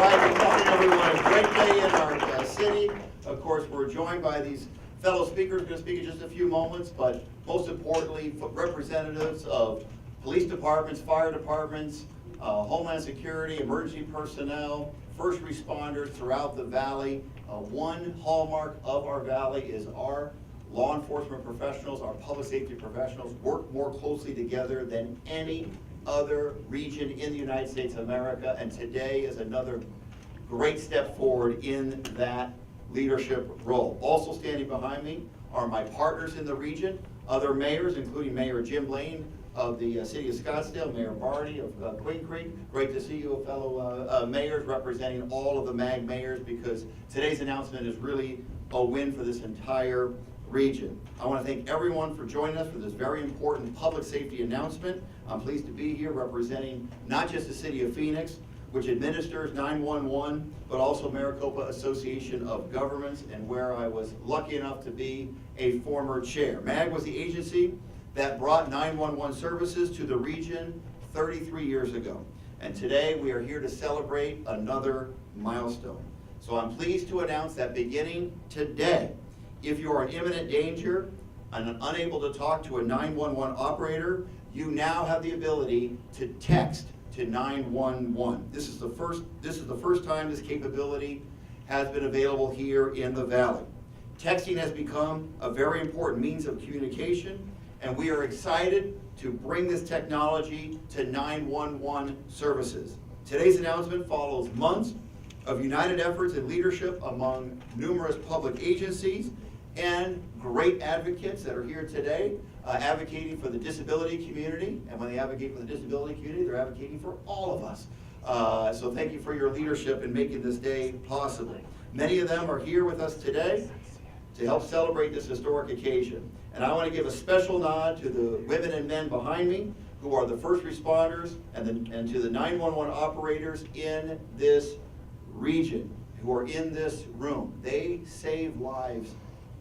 right, good morning, everyone. A great day in our city. Of course, we're joined by these fellow speakers. We're going to speak in just a few moments, but most importantly, representatives of police departments, fire departments, Homeland Security, emergency personnel, first responders throughout the valley. One hallmark of our valley is our law enforcement professionals, our public safety professionals work more closely together than any other region in the United States of America, and today is another great step forward in that leadership role. Also standing behind me are my partners in the region, other mayors, including Mayor Jim Lane of the city of Scottsdale, Mayor Barty of Queen Creek. Great to see you, fellow mayors, representing all of the MAG mayors, because today's announcement is really a win for this entire region. I want to thank everyone for joining us for this very important public safety announcement. I'm pleased to be here representing not just the city of Phoenix, which administers 911, but also Maricopa Association of Governments, and where I was lucky enough to be a former chair. MAG was the agency that brought 911 services to the region 33 years ago. And today we are here to celebrate another milestone. So I'm pleased to announce that beginning today, if you are in imminent danger and unable to talk to a 911 operator, you now have the ability to text to 911. This is the first time this capability has been available here in the Valley. Texting has become a very important means of communication, and we are excited to bring this technology to 911 services. Today's announcement follows months of united efforts and leadership among numerous public agencies and great advocates that are here today, advocating for the disability community. And when they advocate for the disability community, they're advocating for all of us. So thank you for your leadership in making this day possible. Many of them are here with us today to help celebrate this historic occasion. And I want to give a special nod to the women and men behind me, who are the first responders, and to the 911 operators in this region, who are in this room. They save lives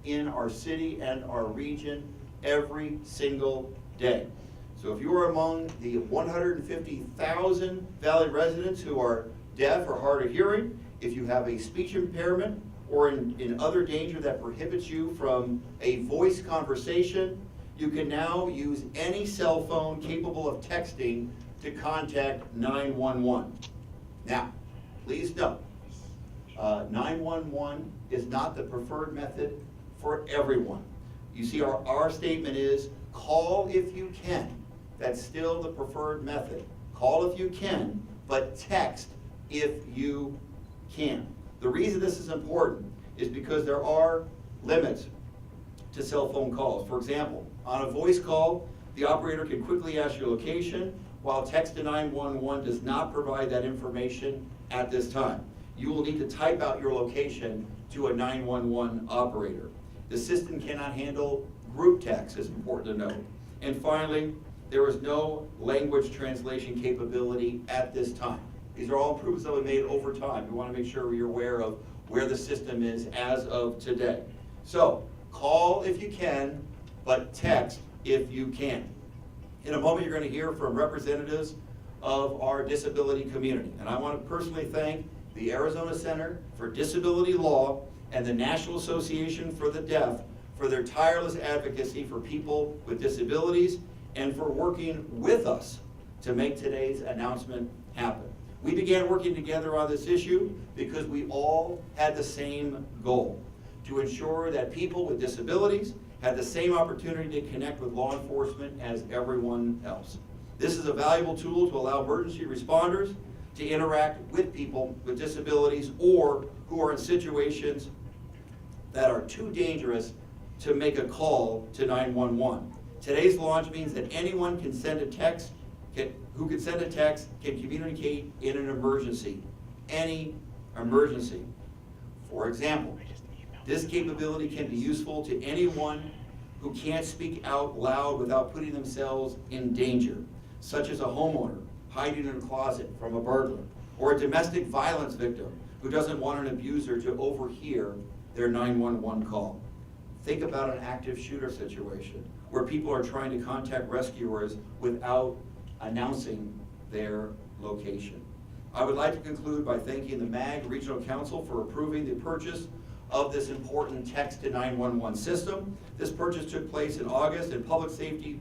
in our city and our region every single day. So if you are among the 150,000 Valley residents who are deaf or hard of hearing, if you have a speech impairment or in other danger that prohibits you from a voice conversation, you can now use any cell phone capable of texting to contact 911. Now, please note, 911 is not the preferred method for everyone. You see, our statement is call if you can. That's still the preferred method. Call if you can, but text if you can. The reason this is important is because there are limits to cell phone calls. For example, on a voice call, the operator can quickly ask your location, while text to 911 does not provide that information at this time. You will need to type out your location to a 911 operator. The system cannot handle group text, is important to note. And finally, there is no language translation capability at this time. These are all improvements that we made over time. We want to make sure you're aware of where the system is as of today. So, call if you can, but text if you can. In a moment, you're going to hear from representatives of our disability community. And I want to personally thank the Arizona Center for Disability Law and the National Association for the Deaf for their tireless advocacy for people with disabilities and for working with us to make today's announcement happen. We began working together on this issue because we all had the same goal: to ensure that people with disabilities had the same opportunity to connect with law enforcement as everyone else. This is a valuable tool to allow emergency responders to interact with people with disabilities or who are in situations that are too dangerous to make a call to 911. Today's launch means that anyone can send a text, who can send a text can communicate in an emergency, any emergency. For example, this capability can be useful to anyone who can't speak out loud without putting themselves in danger, such as a homeowner hiding in a closet from a burglar, or a domestic violence victim who doesn't want an abuser to overhear their 911 call. Think about an active shooter situation where people are trying to contact rescuers without announcing their location. I would like to conclude by thanking the MAG Regional Council for approving the purchase of this important text to 911 system. This purchase took place in August, and public safety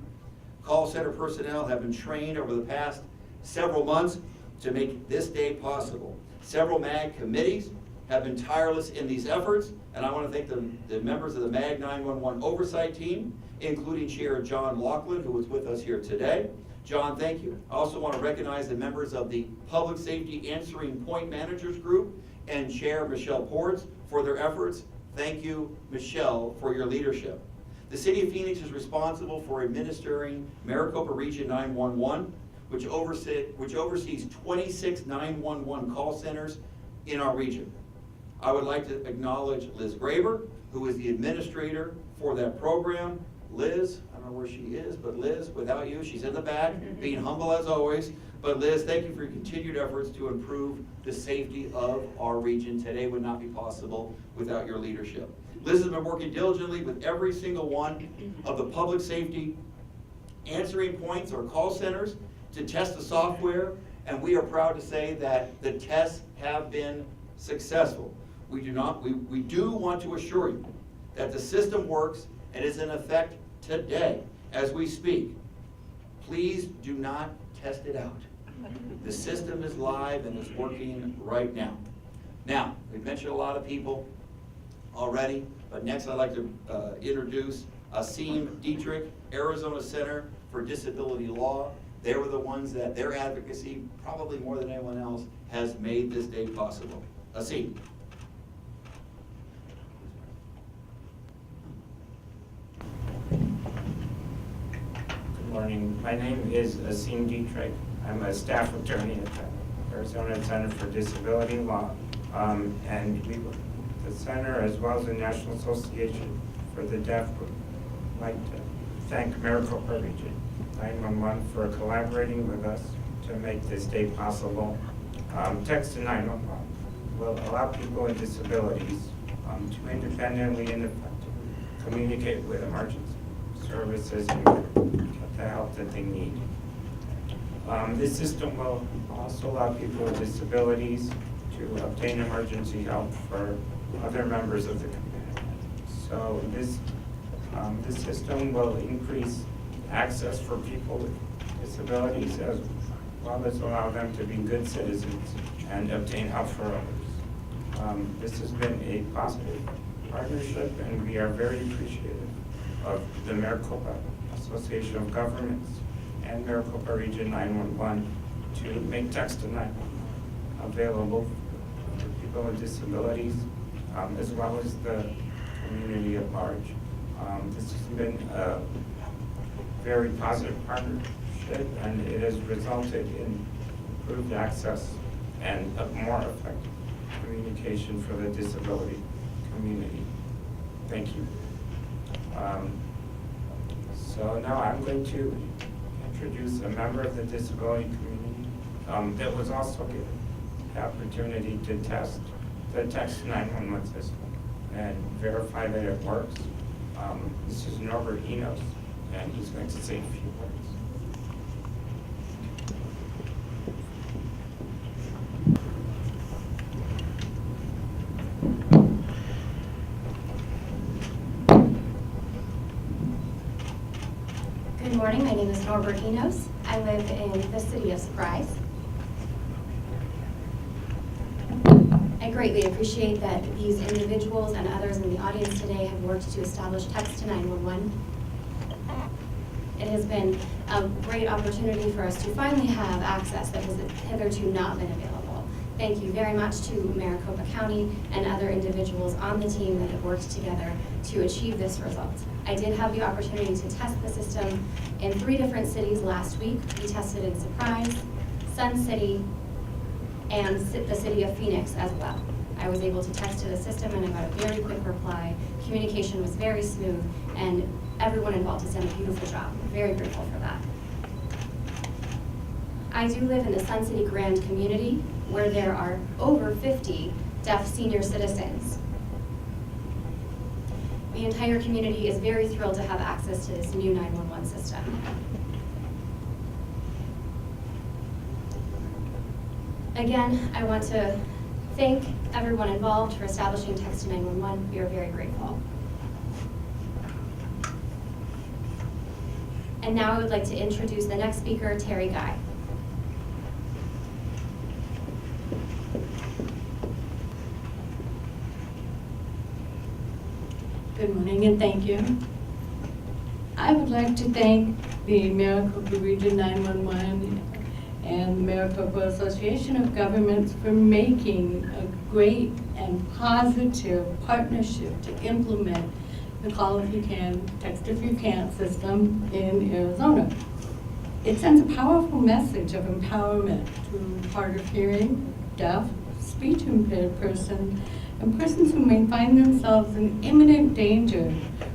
call center personnel have been trained over the past several months to make this day possible. Several MAG committees have been tireless in these efforts, and I want to thank the members of the MAG 911 oversight team, including Chair John Laughlin, who is with us here today. John, thank you. I also want to recognize the members of the Public Safety Answering Point Managers Group and Chair Michelle Ports for their efforts. Thank you, Michelle, for your leadership. The City of Phoenix is responsible for administering Maricopa Region 911, which oversees 26 911 call centers in our region. I would like to acknowledge Liz Graber, who is the administrator for that program. Liz, I don't know where she is, but Liz, without you, she's in the back, being humble as always. But Liz, thank you for your continued efforts to improve the safety of our region. Today would not be possible without your leadership. Liz has been working diligently with every single one of the public safety answering points or call centers to test the software, and we are proud to say that the tests have been successful. We do want to assure you that the system works and is in effect today as we speak. Please do not test it out. The system is live and it's working right now. Now, we've mentioned a lot of people already, but next I'd like to introduce Asim Dietrich, Arizona Center for Disability Law. They were the ones that their advocacy, probably more than anyone else, has made this day possible. Asim. Good morning. My name is Asim Dietrich. I'm a staff attorney at the Arizona Center for Disability Law. And the center, as well as the National Association for the Deaf, would like to thank Maricopa Region 911 for collaborating with us to make this day possible. Text to 911 will allow people with disabilities to independently and effectively communicate with emergency services and get the help that they need. This system will also allow people with disabilities to obtain emergency help for other members of the community. So this system will increase access for people with disabilities as well as allow them to be good citizens and obtain help for others. This has been a positive partnership, and we are very appreciative of the Maricopa Association of Governments and Maricopa Region 911 to make text to 911 available for people with disabilities, as well as the community at large. This has been a very positive partnership, and it has resulted in improved access and a more effective communication for the disability community. Thank you. So now I'm going to introduce a member of the disability community that was also given the opportunity to test the text 911 system and verify that it works. This is Norbert Enos, and he's going to say a few words. Good morning, my name is Norbert Enos. I live in the city of Surprise. I greatly appreciate that these individuals and others in the audience today have worked to establish text to 911. It has been a great opportunity for us to finally have access that has hitherto not been available. Thank you very much to Maricopa County and other individuals on the team that have worked together to achieve this result. I did have the opportunity to test the system in 3 different cities last week. We tested in Surprise, Sun City, and the city of Phoenix as well. I was able to test to the system and I got a very quick reply. Communication was very smooth, and everyone involved has done a beautiful job. I'm very grateful for that. I do live in the Sun City Grand community, where there are over 50 deaf senior citizens. The entire community is very thrilled to have access to this new 911 system. Again, I want to thank everyone involved for establishing Text to 911. We are very grateful. And now I would like to introduce the next speaker, Terry Guy. Good morning and thank you. I would like to thank the Maricopa Region 911 and the Maricopa Association of Governments for making a great and positive partnership to implement the Call If You Can, Text If You Can't system in Arizona. It sends a powerful message of empowerment to hard of hearing, deaf, speech impaired persons, and persons who may find themselves in imminent danger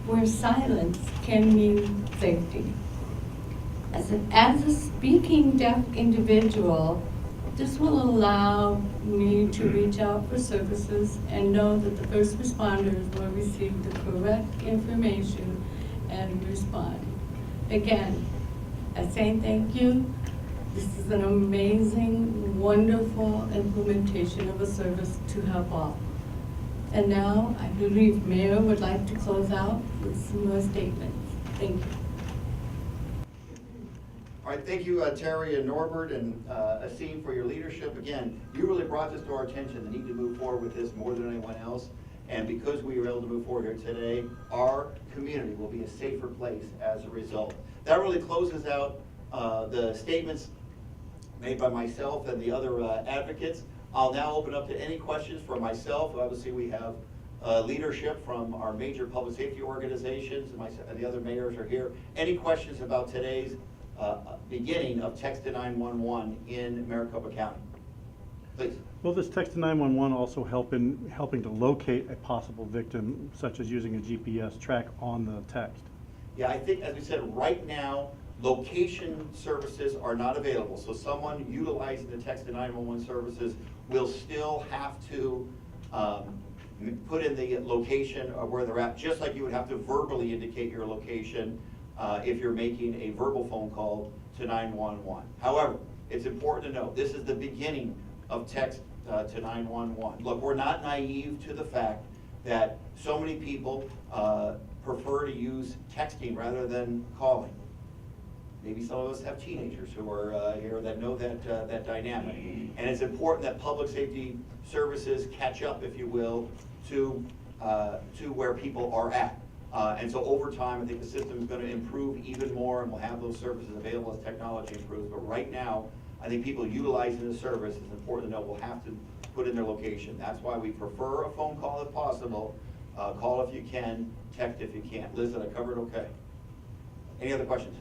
where silence can mean safety. As a speaking deaf individual, this will allow me to reach out for services and know that the first responders will receive the correct information and respond. Again, I say thank you. This is an amazing, wonderful implementation of a service to help all. And now, I believe Mayor would like to close out with some more statements. Thank you. All right, thank you, Terry and Norbert and Asim for your leadership. Again, you really brought this to our attention, the need to move forward with this more than anyone else. And because we were able to move forward here today, our community will be a safer place as a result. That really closes out the statements made by myself and the other advocates. I'll now open up to any questions for myself. Obviously, we have leadership from our major public safety organizations, and the other mayors are here. Any questions about today's beginning of Text to 911 in Maricopa County? Please. Will this Text to 911 also helping to locate a possible victim, such as using a GPS track on the text? Yeah, I think, as we said, right now, location services are not available. So someone utilizing the Text to 911 services will still have to put in the location of where they're at, just like you would have to verbally indicate your location if you're making a verbal phone call to 911. However, it's important to note, this is the beginning of Text to 911. Look, we're not naive to the fact that so many people prefer to use texting rather than calling. Maybe some of us have teenagers who are here that know that dynamic. And it's important that public safety services catch up, if you will, to where people are at. And so over time, I think the system is going to improve even more, and we'll have those services available as technology improves. But right now, I think people utilizing the service, it's important to know, will have to put in their location. That's why we prefer a phone call if possible. Call if you can, text if you can't. Liz, did I cover it okay? Any other questions?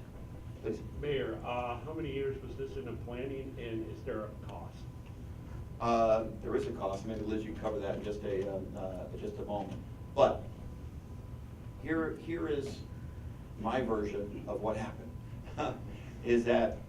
Please. Mayor, how many years was this in the planning, and is there a cost? There is a cost. Maybe Liz, you can cover that in just a moment. But here is my version of what happened. Is that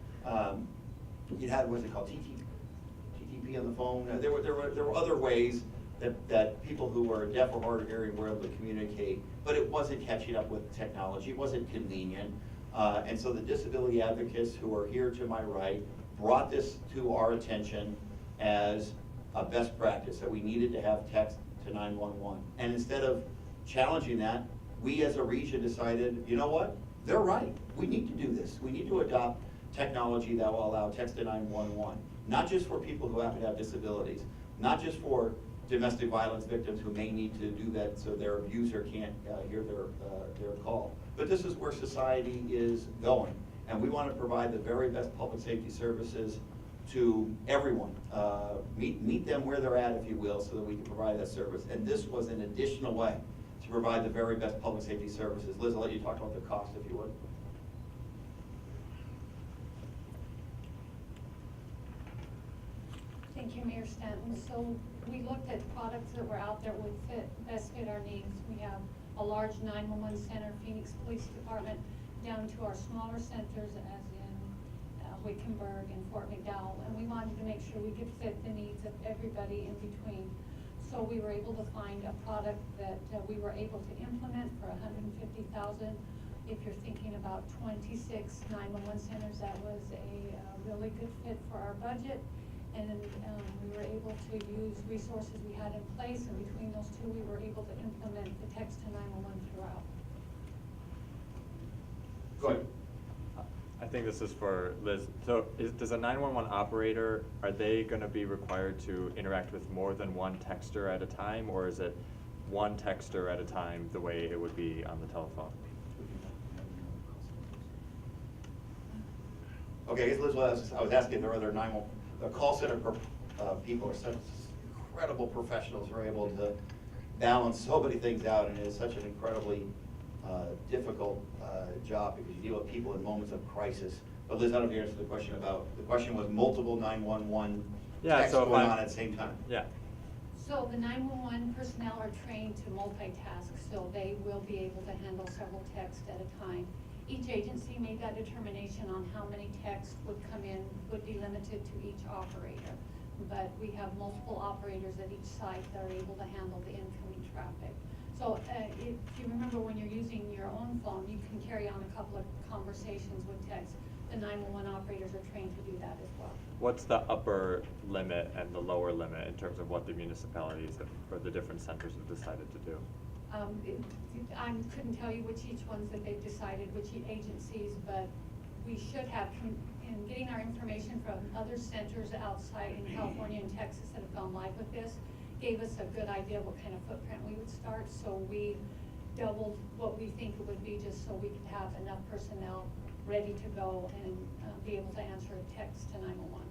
you had, what's it called, TTP on the phone. There were other ways that people who were deaf or hard of hearing were able to communicate, but it wasn't catching up with technology. It wasn't convenient. And so the disability advocates who are here to my right brought this to our attention as a best practice, that we needed to have text to 911. And instead of challenging that, we as a region decided, you know what? They're right. We need to do this. We need to adopt technology that will allow text to 911, not just for people who happen to have disabilities, not just for domestic violence victims who may need to do that so their abuser can't hear their call. But this is where society is going, and we want to provide the very best public safety services to everyone. Meet them where they're at, if you will, so that we can provide that service. And this was an additional way to provide the very best public safety services. Liz, I'll let you talk about the cost, if you would. Thank you, Mayor Stanton. So we looked at products that were out there would best fit our needs. We have a large 911 center, Phoenix Police Department, down to our smaller centers as in Wickenburg and Fort McDowell. And we wanted to make sure we could fit the needs of everybody in between. So we were able to find a product that we were able to implement for $150,000. If you're thinking about 26 911 centers, that was a really good fit for our budget. And we were able to use resources we had in place, and between those two, we were able to implement the text to 911 throughout. Go ahead. I think this is for Liz. So does a 911 operator, are they gonna be required to interact with more than one texter at a time, or is it one texter at a time the way it would be on the telephone? Okay, I guess Liz, I was asking if there are other the call center people are such incredible professionals who are able to balance so many things out, and it is such an incredibly difficult job because you deal with people in moments of crisis. But Liz, I don't know if you answered the question was multiple 911 texts so going on at the same time. Yeah. So the 911 personnel are trained to multitask, so they will be able to handle several texts at a time. Each agency made that determination on how many texts would come in, would be limited to each operator. But we have multiple operators at each site that are able to handle the incoming traffic. So if you remember, when you're using your own phone, you can carry on a couple of conversations with text. The 911 operators are trained to do that as well. What's the upper limit and the lower limit in terms of what the municipalities or the different centers have decided to do? I couldn't tell you which each ones that they've decided, which agencies, but we should have, in getting our information from other centers outside in California and Texas that have gone live with this, gave us a good idea of what kind of footprint we would start. So we doubled what we think it would be, just so we could have enough personnel ready to go and be able to answer a text to 911.